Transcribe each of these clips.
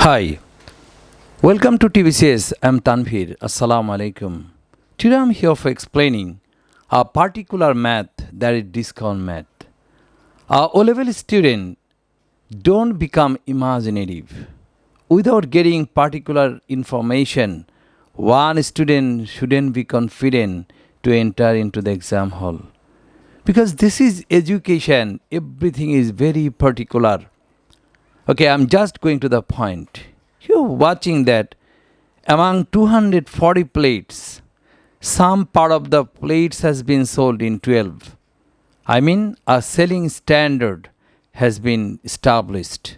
Hi, welcome to Tbcs. I'm Tanvir. Assalamu alaikum. Today I'm here for explaining a particular math that is discount math. A O-level student don't become imaginative. Without getting particular information, one student shouldn't be confident to enter into the exam hall. Because this is education, everything is very particular. Okay, I'm just going to the point. You're watching that among 240 plates, some part of the plates has been sold in 12. I mean, a selling standard has been established.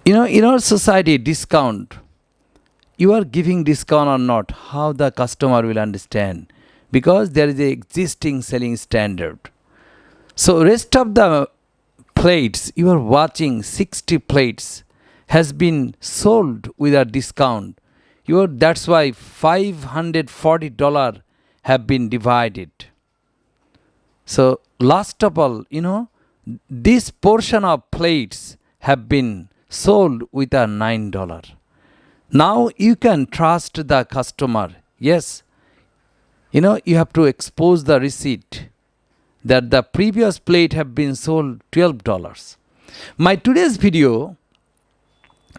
You know, in our society, discount, you are giving discount or not, how the customer will understand. Because there is an existing selling standard. So rest of the plates, you are watching 60 plates has been sold with a discount. That's why $540 have been divided. So last of all, this portion of plates have been sold with a $9. Now you can trust the customer. Yes, you have to expose the receipt that the previous plate have been sold $12.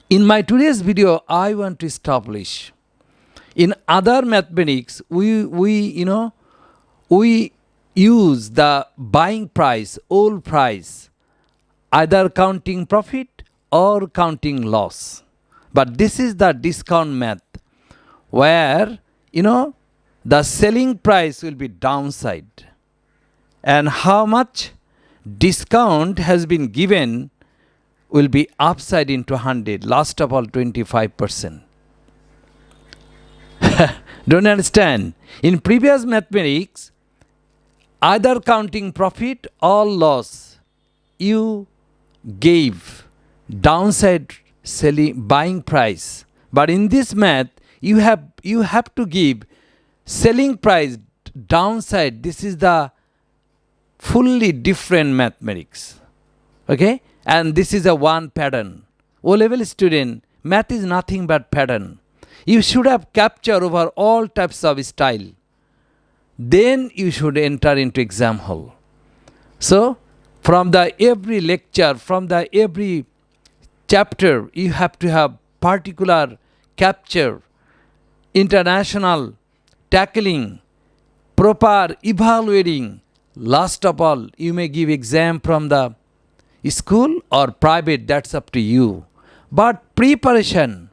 In my today's video, I want to establish in other mathematics we use the buying price, old price, either counting profit or counting loss. But this is the discount math where the selling price will be downside. And how much discount has been given will be upside into 100, last of all 25%. Don't understand? In previous mathematics, either counting profit or loss, you gave downside buying price. But in this math, you have to give selling price downside. This is the fully different mathematics. Okay? And this is a one pattern. O-level student, math is nothing but pattern. You should have captured over all types of style. Then you should enter into exam hall. So, from the every lecture, from the every chapter, you have to have particular capture, international tackling, proper evaluating. Last of all, you may give exam from the school or private, that's up to you. But preparation,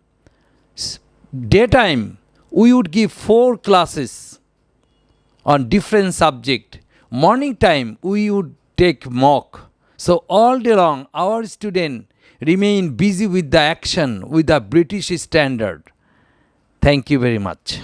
daytime, we would give 4 classes on different subject. Morning time, we would take mock. So all day long, our student remain busy with the action, with the British standard. Thank you very much.